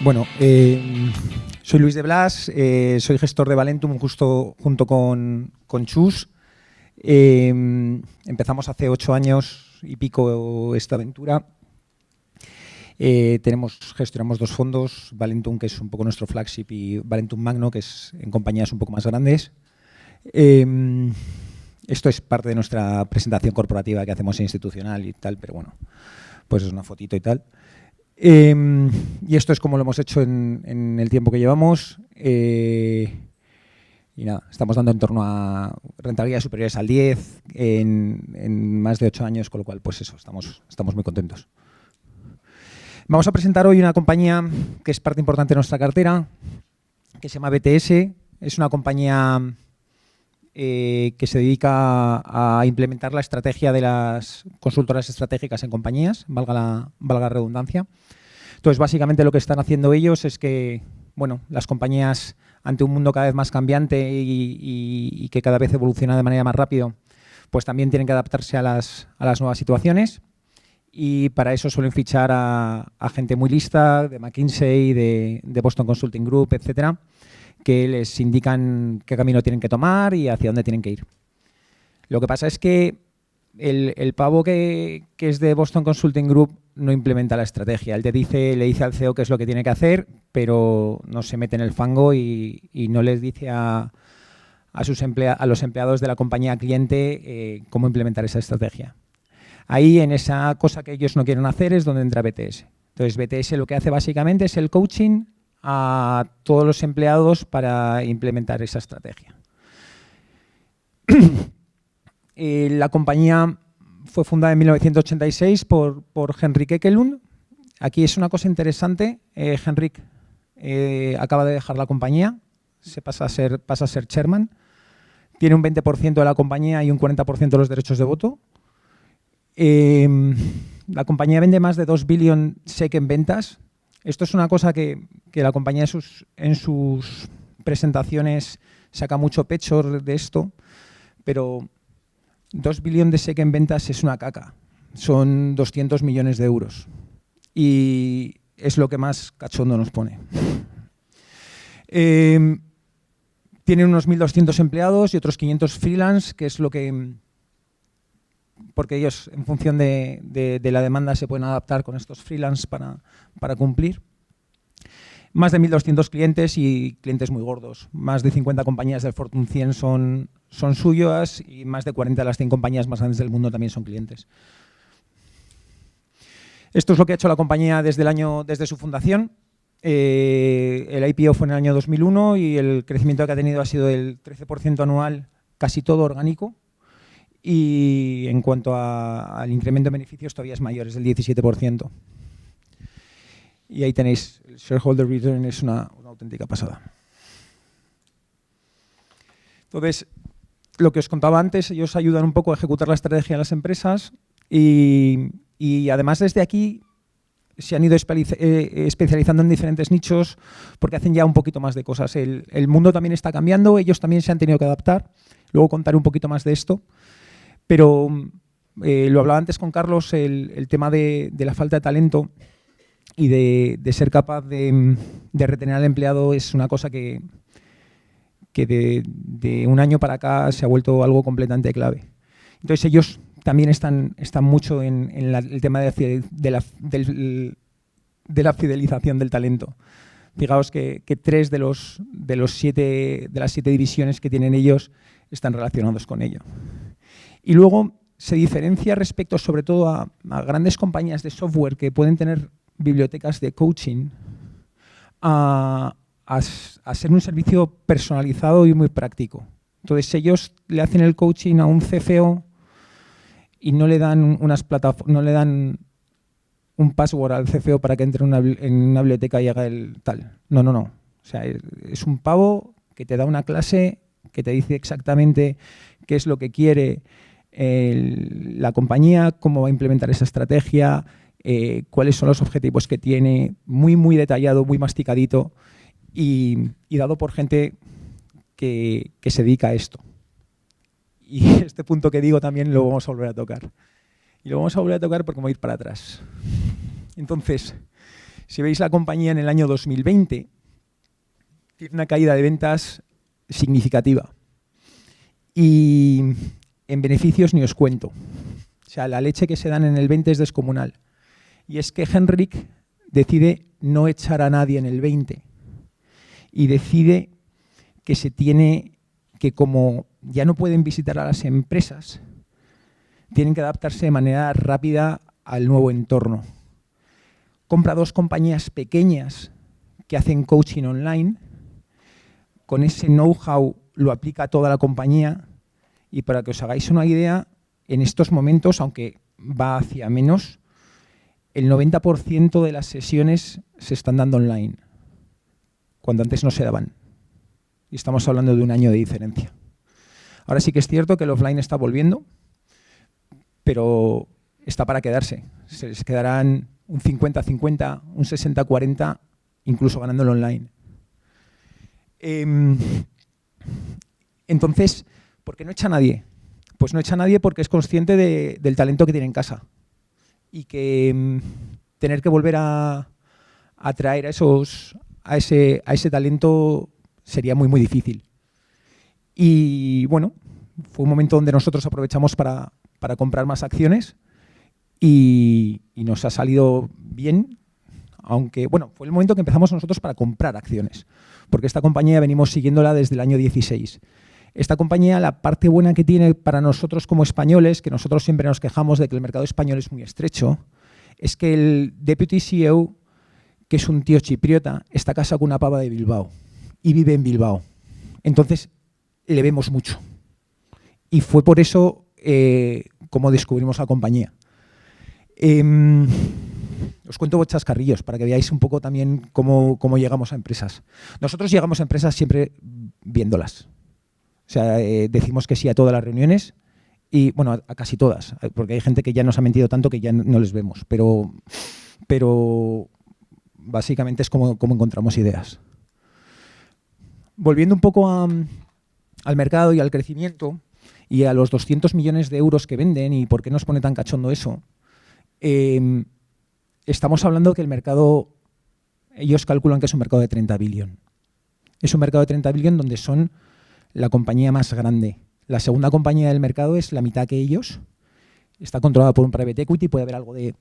Bueno, soy Luis de Blas, soy gestor de Valentum junto con Chus. Empezamos hace 8 años y pico esta aventura. Gestionamos 2 fondos, Valentum, que es un poco nuestro flagship, y Valentum Magno, que es en compañías un poco más grandes. Esto es parte de nuestra presentación corporativa que hacemos institucional y tal, pero bueno, pues es una fotito y tal. Y esto es como lo hemos hecho en el tiempo que llevamos. Y nada, estamos dando en torno a rentabilidades superiores al 10 en más de 8 años, con lo cual, pues eso, estamos muy contentos. Vamos a presentar hoy una compañía que es parte importante de nuestra cartera, que se llama BTS. Es una compañía que se dedica a implementar la estrategia de las consultoras estratégicas en compañías, valga la redundancia. Entonces, básicamente lo que están haciendo ellos es que, bueno, las compañías, ante un mundo cada vez más cambiante y que cada vez evoluciona de manera más rápido, pues también tienen que adaptarse a las nuevas situaciones, y para eso suelen fichar a gente muy lista, de McKinsey, de Boston Consulting Group, etcétera, que les indican qué camino tienen que tomar y hacia dónde tienen que ir. Lo que pasa es que el pavo que es de Boston Consulting Group no implementa la estrategia. Él le dice al CEO qué es lo que tiene que hacer, pero no se mete en el fango y no les dice a los empleados de la compañía cliente cómo implementar esa estrategia. Ahí, en esa cosa que ellos no quieren hacer, es donde entra BTS. Entonces, BTS lo que hace básicamente es el coaching a todos los empleados para implementar esa estrategia. La compañía fue fundada en 1986 por Henrik Ekelund. Aquí es una cosa interesante. Henrik acaba de dejar la compañía, pasa a ser chairman. Tiene un 20% de la compañía y un 40% de los derechos de voto. La compañía vende más de 2 billion SEK en ventas. Esto es una cosa que la compañía en sus presentaciones saca mucho pecho de esto, pero 2 billion de SEK en ventas es una caca. Son 200 millones de euros. Y es lo que más cachondo nos pone. Tienen unos 1.200 empleados y otros 500 freelance, que es lo que... porque ellos, en función de la demanda, se pueden adaptar con estos freelance para cumplir. Más de 1.200 clientes y clientes muy gordos. Más de 50 compañías del Fortune 100 son suyas, y más de 40 de las 100 compañías más grandes del mundo también son clientes. Esto es lo que ha hecho la compañía desde su fundación. El IPO fue en el año 2001 y el crecimiento que ha tenido ha sido del 13% anual, casi todo orgánico. Y en cuanto al incremento de beneficios, todavía es mayor, es del 17%. Y ahí tenéis, el shareholder return es una auténtica pasada. Entonces, lo que os contaba antes, ellos ayudan un poco a ejecutar la estrategia de las empresas y además desde aquí se han ido especializando en diferentes nichos porque hacen ya un poquito más de cosas. El mundo también está cambiando, ellos también se han tenido que adaptar. Luego contaré un poquito más de esto. Pero lo hablaba antes con Carlos, el tema de la falta de talento y de ser capaz de retener al empleado es una cosa que de un año para acá se ha vuelto algo completamente clave. Entonces ellos también están mucho en el tema de la fidelización del talento. Fijaos que 3 de las 7 divisiones que tienen ellos están relacionados con ello. Y luego se diferencia respecto sobre todo a grandes compañías de software que pueden tener bibliotecas de coaching a ser un servicio personalizado y muy práctico. Entonces ellos le hacen el coaching a un CFO y no le dan un password al CFO para que entre en una biblioteca y haga el tal. No. O sea, es un pavo que te da una clase que te dice exactamente qué es lo que quiere la compañía, cómo va a implementar esa estrategia, cuáles son los objetivos que tiene, muy detallado, muy masticadito y dado por gente que se dedica a esto. Y este punto que digo también lo vamos a volver a tocar. Y lo vamos a volver a tocar porque vamos a ir para atrás. Entonces, Si veis la compañía en el año 2020, tiene una caída de ventas significativa. Y en beneficios ni os cuento. O sea, la leche que se dan en el 20 es descomunal. Y es que Henrik decide no echar a nadie en el 20 y decide que se tiene que, como ya no pueden visitar a las empresas, tienen que adaptarse de manera rápida al nuevo entorno. Compra 2 compañías pequeñas que hacen coaching online. Con ese know-how lo aplica a toda la compañía. Y para que os hagáis una idea, en estos momentos, aunque va hacia menos, el 90% de las sesiones se están dando online, cuando antes no se daban. Y estamos hablando de un año de diferencia. Ahora sí que es cierto que el offline está volviendo, pero está para quedarse. Se les quedarán un 50-50, un 60-40, incluso ganando el online. Entonces, ¿por qué no echa a nadie? Pues no echa a nadie porque es consciente del talento que tiene en casa. Y que tener que volver a atraer a ese talento sería muy, muy difícil. Y bueno, fue un momento donde nosotros aprovechamos para comprar más acciones y nos ha salido bien, aunque bueno, fue el momento que empezamos nosotros para comprar acciones, porque esta compañía venimos siguiéndola desde el año 16. Esta compañía, la parte buena que tiene para nosotros como españoles, que nosotros siempre nos quejamos de que el mercado español es muy estrecho, es que el Deputy CEO, que es un tío chipriota, está casado con una pava de Bilbao y vive en Bilbao. Entonces, le vemos mucho. Y fue por eso como descubrimos la compañía. Os cuento chascarrillos para que veáis un poco también cómo llegamos a empresas. Nosotros llegamos a empresas siempre viéndolas. O sea, decimos que sí a todas las reuniones y, bueno, a casi todas, porque hay gente que ya nos ha mentido tanto que ya no les vemos, pero básicamente es como encontramos ideas. Volviendo un poco al mercado y al crecimiento y a los 200 millones de euros que venden y por qué nos pone tan cachondo eso, estamos hablando que el mercado, ellos calculan que es un mercado de 30 billion. Es un mercado de 30 billion donde son la compañía más grande. La segunda compañía del mercado es la mitad que ellos. Está controlada por un private equity, puede haber algo de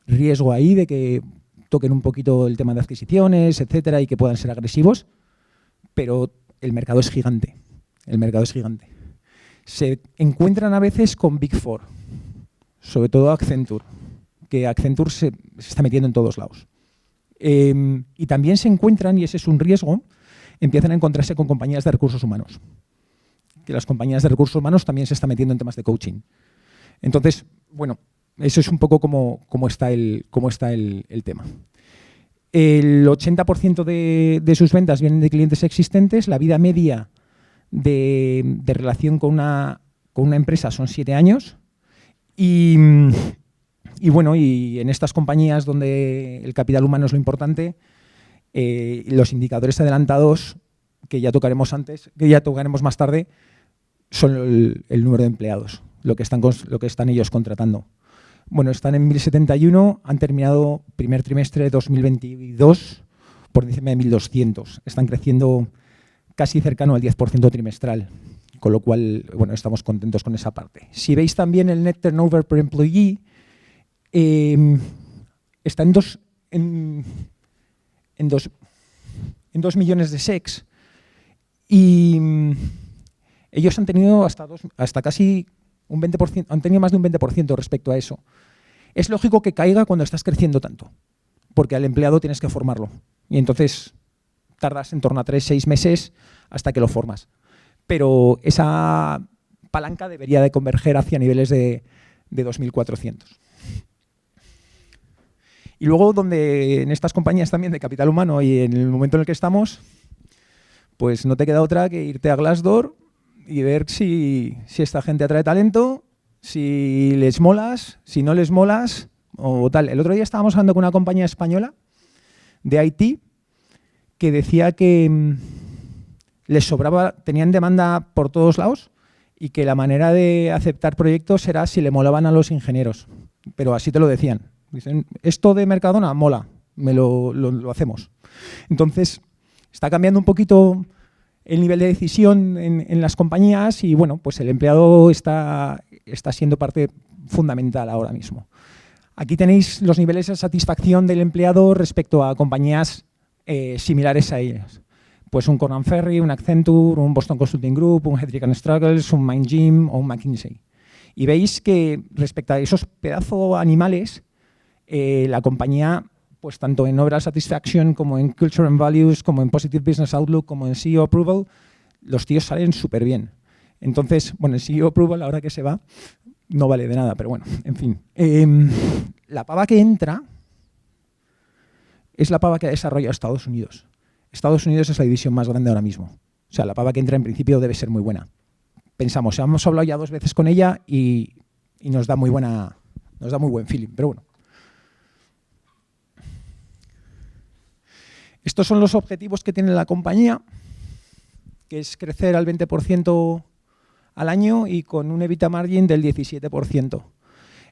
riesgo ahí, de que toquen un poquito el tema de adquisiciones, etcétera, y que puedan ser agresivos, pero el mercado es gigante. El mercado es gigante. Se encuentran a veces con Big Four, sobre todo Accenture, que Accenture se está metiendo en todos lados. Y también se encuentran, y ese es un riesgo, empiezan a encontrarse con compañías de recursos humanos. Que las compañías de recursos humanos también se están metiendo en temas de coaching. Entonces, bueno, eso es un poco cómo está el tema. El 80% de sus ventas vienen de clientes existentes. La vida media de relación con una empresa son 7 años. Y bueno, y en estas compañías donde el capital humano es lo importante, los indicadores adelantados, que ya tocaremos más tarde, son el número de empleados, lo que están ellos contratando. Bueno, están en 1071, han terminado primer trimestre de 2022 por encima de 1200. Están creciendo casi cercano al 10% trimestral, con lo cual, bueno, estamos contentos con esa parte. Si veis también el net turnover per employee, está en 2 millones de SEK y ellos han tenido hasta casi un 20%, han tenido más de un 20% respecto a eso. Es lógico que caiga cuando estás creciendo tanto, porque al empleado tienes que formarlo y entonces tardas en torno a 3-6 meses hasta que lo formas. Pero esa palanca debería de converger hacia niveles de 2.400. Y luego, donde en estas compañías también de capital humano y en el momento en el que estamos, pues no te queda otra que irte a Glassdoor y ver si esta gente atrae talento, si les molas, si no les molas o tal. El otro día estábamos hablando con una compañía española de IT que decía que les sobraba, tenían demanda por todos lados y que la manera de aceptar proyectos era si le molaban a los ingenieros. Pero así te lo decían. Dicen, esto de Mercadona mola, lo hacemos. Entonces, está cambiando un poquito el nivel de decisión en las compañías y, bueno, pues el empleado está siendo parte fundamental ahora mismo. Aquí tenéis los niveles de satisfacción del empleado respecto a compañías similares a ellas. Pues un Korn Ferry, un Accenture, un Boston Consulting Group, un Heidrick & Struggles, un Mindgym o un McKinsey. Y veis que respecto a esos pedazos animales, la compañía, pues tanto en Overall Satisfaction como en Culture and Values, como en Positive Business Outlook, como en CEO Approval, los tíos salen súper bien. Entonces, bueno, el CEO Approval, ahora que se va, no vale de nada, pero bueno, en fin. La pava que entra es la pava que ha desarrollado Estados Unidos. Estados Unidos es la división más grande ahora mismo. O sea, la pava que entra en principio debe ser muy buena. Pensamos, hemos hablado ya 2 veces con ella y nos da muy buen feeling, pero bueno. Estos son los objetivos que tiene la compañía, que es crecer al 20% al año y con un EBITDA margin del 17%.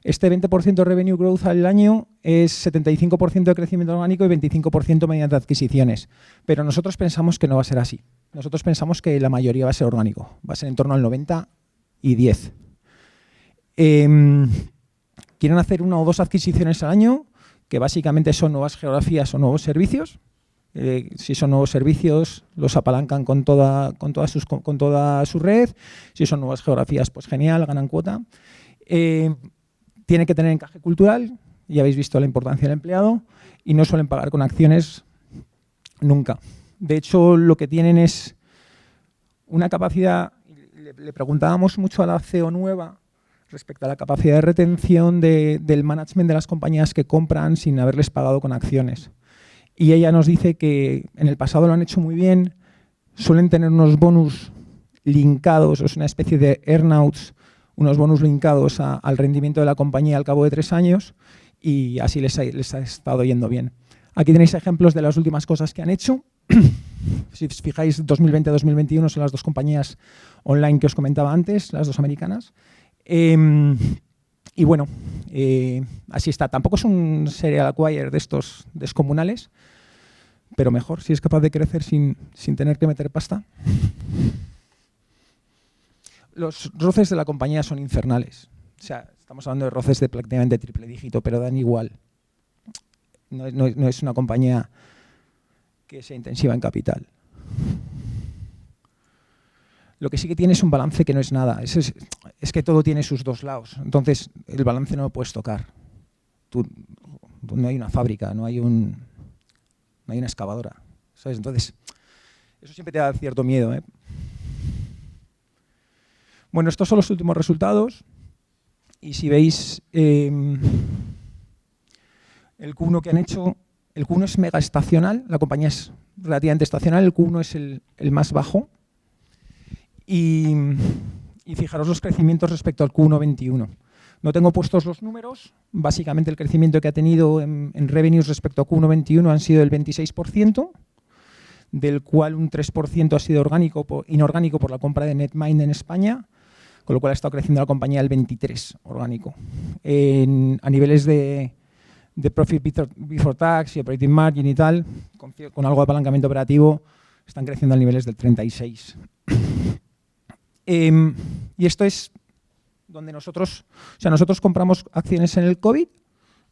Este 20% revenue growth al año es 75% de crecimiento orgánico y 25% mediante adquisiciones. Pero nosotros pensamos que no va a ser así. Nosotros pensamos que la mayoría va a ser orgánico. Va a ser en torno al 90 y 10. Quieren hacer 1 o 2 adquisiciones al año, que básicamente son nuevas geografías o nuevos servicios. Si son nuevos servicios, los apalancan con toda su red. Si son nuevas geografías, pues genial, ganan cuota. Tiene que tener encaje cultural, ya habéis visto la importancia del empleado, y no suelen pagar con acciones nunca. De hecho, lo que tienen es una capacidad, le preguntábamos mucho a la CEO nueva respecto a la capacidad de retención del management de las compañías que compran sin haberles pagado con acciones. Y ella nos dice que en el pasado lo han hecho muy bien, suelen tener unos bonus linkados, es una especie de earnouts, unos bonus linkados al rendimiento de la compañía al cabo de 3 años y así les ha estado yendo bien. Aquí tenéis ejemplos de las últimas cosas que han hecho. Si os fijáis, 2020-2021 son las 2 compañías online que os comentaba antes, las 2 americanas. Y bueno, así está. Tampoco es un serial acquire de estos descomunales, pero mejor si es capaz de crecer sin tener que meter pasta. Los roces de la compañía son infernales. O sea, estamos hablando de roces de prácticamente triple dígito, pero dan igual. No es una compañía que sea intensiva en capital. Lo que sí que tiene es un balance que no es nada. Es que todo tiene sus 2 lados. Entonces, el balance no lo puedes tocar. No hay una fábrica, no hay una excavadora, ¿sabes? Entonces, eso siempre te da cierto miedo, ¿eh? Bueno, estos son los últimos resultados. Y si veis el Q1 que han hecho, el Q1 es mega estacional, la compañía es relativamente estacional, el Q1 es el más bajo. Y fijaros los crecimientos respecto al Q1 21. No tengo puestos los números, básicamente el crecimiento que ha tenido en revenues respecto a Q1 21 han sido del 26%, del cual un 3% ha sido inorgánico por la compra de Netmind en España, con lo cual ha estado creciendo la compañía el 23% orgánico. A niveles de profit before tax y operating margin y tal, con algo de apalancamiento operativo, están creciendo a niveles del 36%. Y esto es donde nosotros compramos acciones en el COVID.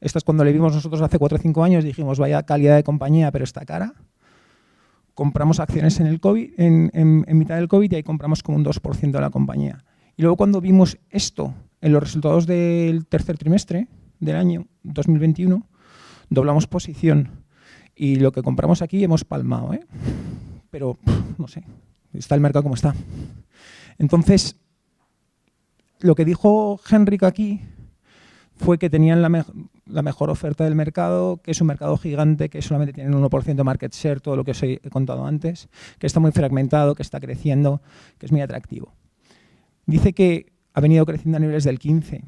Esta es cuando le vimos nosotros hace 4 o 5 años, dijimos, vaya calidad de compañía, pero está cara. Compramos acciones en el COVID, en mitad del COVID, y ahí compramos como un 2% de la compañía. Y luego cuando vimos esto en los resultados del tercer trimestre del año 2021, doblamos posición. Y lo que compramos aquí hemos palmado, ¿eh? Pero, no sé, está el mercado como está. Entonces, lo que dijo Henrik aquí fue que tenían la mejor oferta del mercado, que es un mercado gigante, que solamente tienen un 1% de market share, todo lo que os he contado antes, que está muy fragmentado, que está creciendo, que es muy atractivo. Dice que ha venido creciendo a niveles del 15%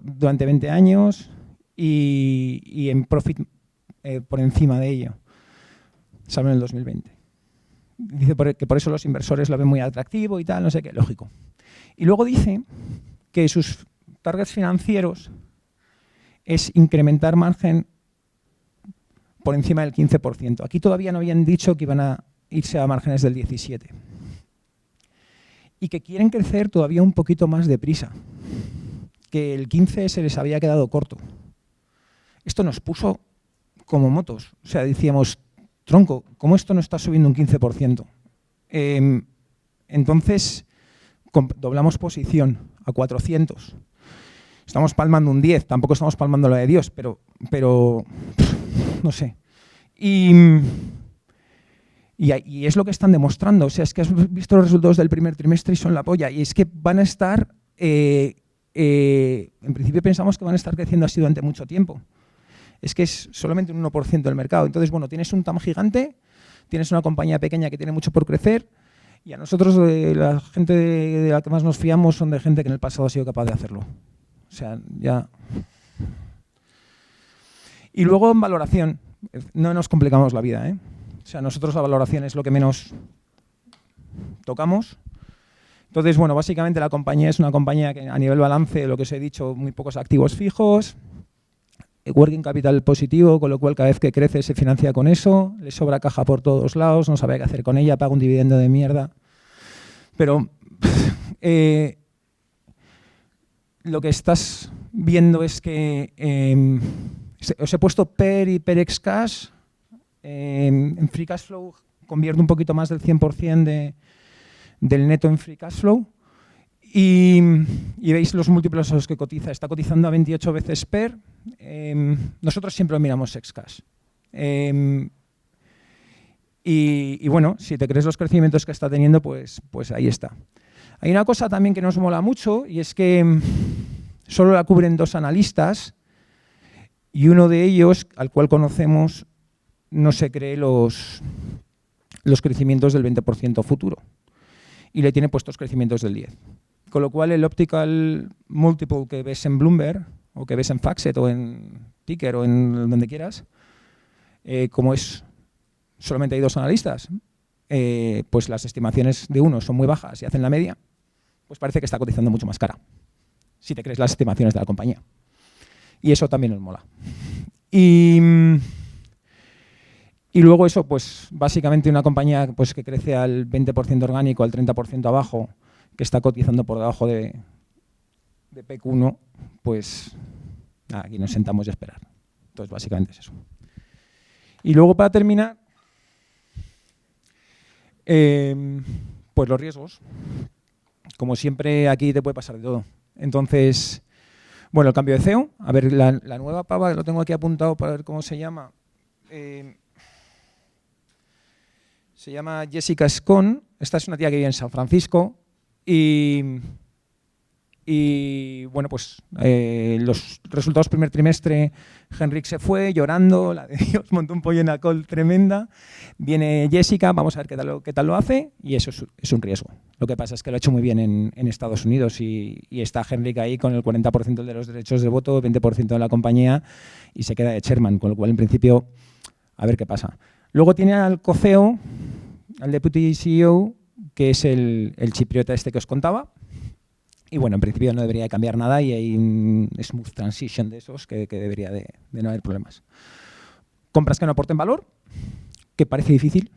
durante 20 años y en profit por encima de ello, salvo en el 2020. Dice que por eso los inversores lo ven muy atractivo y tal, no sé qué, lógico. Y luego dice que sus targets financieros es incrementar margen por encima del 15%. Aquí todavía no habían dicho que iban a irse a márgenes del 17%. Y que quieren crecer todavía un poquito más deprisa, que el 15 se les había quedado corto. Esto nos puso como motos. O sea, decíamos, tronco, ¿cómo esto no está subiendo un 15%? Entonces, doblamos posición a 400. Estamos palmando un 10, tampoco estamos palmando la de Dios, pero no sé. Y es lo que están demostrando. O sea, es que has visto los resultados del primer trimestre y son la polla. Y es que van a estar, en principio pensamos que van a estar creciendo así durante mucho tiempo. Es que es solamente un 1% del mercado. Entonces, bueno, tienes un TAM gigante, tienes una compañía pequeña que tiene mucho por crecer, y a nosotros, la gente de la que más nos fiamos son de gente que en el pasado ha sido capaz de hacerlo. O sea, ya... Y luego en valoración, no nos complicamos la vida, ¿eh? O sea, nosotros la valoración es lo que menos tocamos. Entonces, bueno, básicamente la compañía es una compañía que a nivel balance, lo que os he dicho, muy pocos activos fijos, working capital positivo, con lo cual cada vez que crece se financia con eso, le sobra caja por todos lados, no sabe qué hacer con ella, paga un dividendo de mierda. Pero lo que estás viendo es que os he puesto PER y PER-ex cash. En free cash flow convierte un poquito más del 100% del neto en free cash flow. Y veis los múltiplos a los que cotiza. Está cotizando a 28 veces PER. Nosotros siempre lo miramos ex-cash. Y bueno, si te crees los crecimientos que está teniendo, pues ahí está. Hay una cosa también que nos mola mucho y es que solo la cubren 2 analistas y uno de ellos, al cual conocemos, no se cree los crecimientos del 20% futuro y le tiene puestos crecimientos del 10%. Con lo cual, el optical multiple que ves en Bloomberg, o que ves en FactSet, o en Ticker, o en donde quieras, como es solamente hay 2 analistas, pues las estimaciones de uno son muy bajas y hacen la media, pues parece que está cotizando mucho más cara, si te crees las estimaciones de la compañía. Y eso también nos mola. Y luego eso, pues básicamente una compañía pues, que crece al 20% orgánico, al 30% abajo, que está cotizando por debajo de PQ1, pues nada, aquí nos sentamos y a esperar. Entonces, básicamente es eso. Y luego, para terminar, pues los riesgos. Como siempre, aquí te puede pasar de todo. Entonces, bueno, el cambio de CEO. A ver, la nueva pava, lo tengo aquí apuntado para ver cómo se llama. Se llama Jessica Scone. Esta es una tía que vive en San Francisco. Y bueno, pues los resultados primer trimestre, Henrik se fue llorando, la de Dios, montó un pollo en la col tremenda. Viene Jessica, vamos a ver qué tal lo hace, y eso es un riesgo. Lo que pasa es que lo ha hecho muy bien en Estados Unidos y está Henrik ahí con el 40% de los derechos de voto, 20% de la compañía, y se queda de chairman, con lo cual en principio a ver qué pasa. Luego tiene al co-CEO, al deputy CEO, que es el chipriota este que os contaba. Y bueno, en principio no debería de cambiar nada y hay un smooth transition de esos que debería de no haber problemas. Compras que no aporten valor, que parece difícil.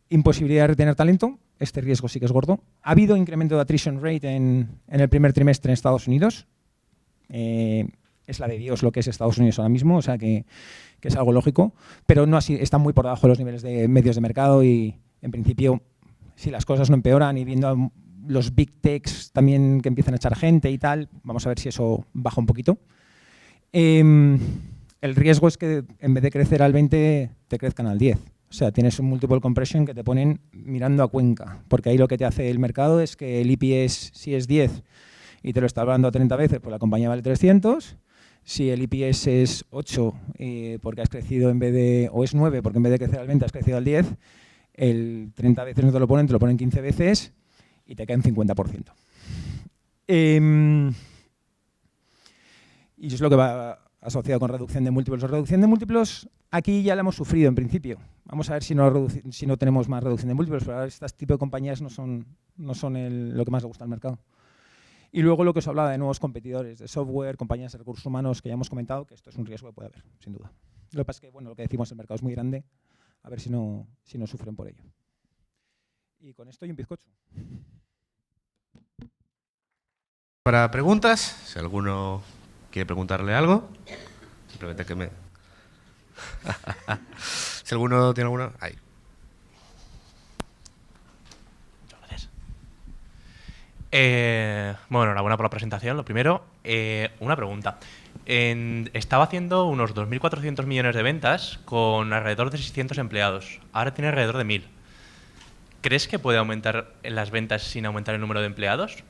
Imposibilidad de retener talento, este riesgo sí que es gordo. Ha habido incremento de attrition rate en el primer trimestre en Estados Unidos. Es la de Dios lo que es Estados Unidos ahora mismo, o sea que es algo lógico, pero no así, está muy por debajo de los niveles de medios de mercado y en principio, si las cosas no empeoran y viendo los big techs también que empiezan a echar gente y tal, vamos a ver si eso baja un poquito. El riesgo es que en vez de crecer al 20, te crezcan al 10. O sea, tienes un multiple compression que te ponen mirando a Cuenca, porque ahí lo que te hace el mercado es que el EPS, si es 10 y te lo está hablando a 30 veces, pues la compañía vale 300. Si el EPS es 8 porque has crecido en vez de, o es 9 porque en vez de crecer al 20 has crecido al 10, el 30 veces no te lo ponen 15 veces y te caen 50%. Y es lo que va asociado con reducción de múltiplos. La reducción de múltiplos aquí ya la hemos sufrido en principio. Vamos a ver si no tenemos más reducción de múltiplos, pero ahora este tipo de compañías no son lo que más le gusta al mercado. Y luego lo que os hablaba de nuevos competidores, de software, compañías de recursos humanos que ya hemos comentado, que esto es un riesgo que puede haber, sin duda. Lo que pasa es que, bueno, lo que decimos, el mercado es muy grande, a ver si no sufren por ello. Y con esto y un bizcocho. Para preguntas, si alguno quiere preguntarle algo, simplemente que me... Si alguno tiene alguna... Ahí. Muchas gracias. Bueno, enhorabuena por la presentación. Lo primero, una pregunta. Estaba haciendo unos 2.400 millones de ventas con alrededor de 600 empleados. Ahora tiene alrededor de 1.000. ¿Crees que puede aumentar en las ventas sin aumentar el número de empleados?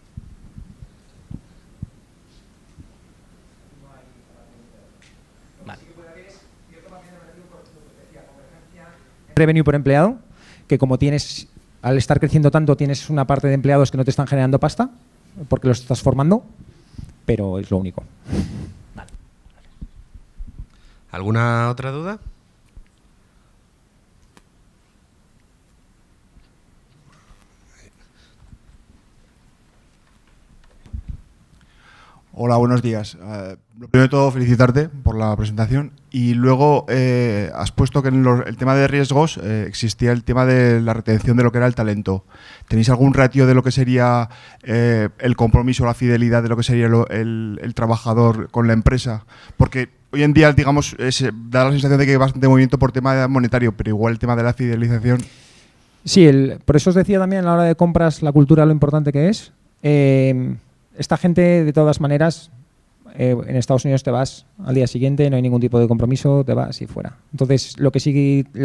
Vale. Revenue por empleado, que como tienes, al estar creciendo tanto, tienes una parte de empleados que no te están generando pasta, porque los estás formando, pero es lo único. Vale. ¿Alguna otra duda? Hola, buenos días. Lo primero de todo, felicitarte por la presentación. Y luego has puesto que en el tema de riesgos existía el tema de la retención de lo que era el talento. ¿Tenéis algún ratio de lo que sería el compromiso o la fidelidad de lo que sería el trabajador con la empresa? Porque hoy en día, digamos, da la sensación de que hay bastante movimiento por tema monetario, pero igual el tema de la fidelización... Sí, por eso os decía también a la hora de compras la cultura lo importante que es. Esta gente, de todas maneras, en Estados Unidos te vas al día siguiente, no hay ningún tipo de compromiso, te vas y fuera. Entonces, lo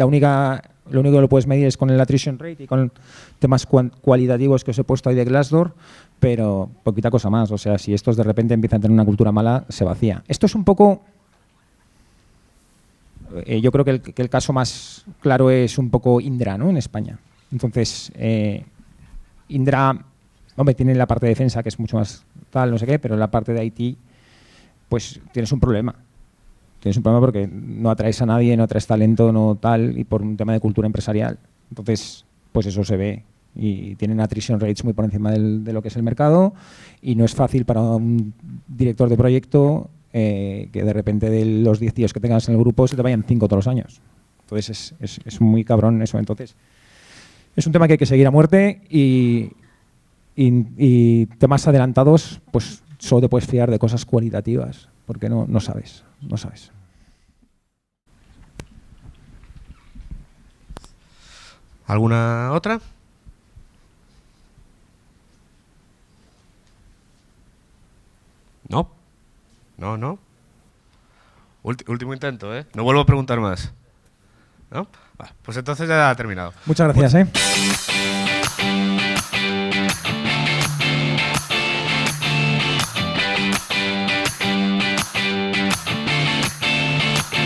único que lo puedes medir es con el attrition rate y con temas cualitativos que os he puesto ahí de Glassdoor, pero poquita cosa más. O sea, si estos de repente empiezan a tener una cultura mala, se vacía. Esto es un poco... yo creo que el caso más claro es un poco Indra, ¿no? En España. Entonces, Indra... Hombre, tiene la parte de defensa, que es mucho más tal, no sé qué, pero en la parte de IT, pues tienes un problema. Tienes un problema porque no atraes a nadie, no atraes talento, no tal, y por un tema de cultura empresarial. Entonces, pues eso se ve. Y tienen attrition rates muy por encima de lo que es el mercado, y no es fácil para un director de proyecto que de repente de los 10 tíos que tengas en el grupo se te vayan 5 todos los años. Entonces, es muy cabrón eso. Entonces, es un tema que hay que seguir a muerte y temas adelantados, pues solo te puedes fiar de cosas cualitativas, porque no sabes. ¿Alguna otra? No. Último intento, ¿eh? No vuelvo a preguntar más. ¿No? Pues entonces ya ha terminado. Muchas gracias,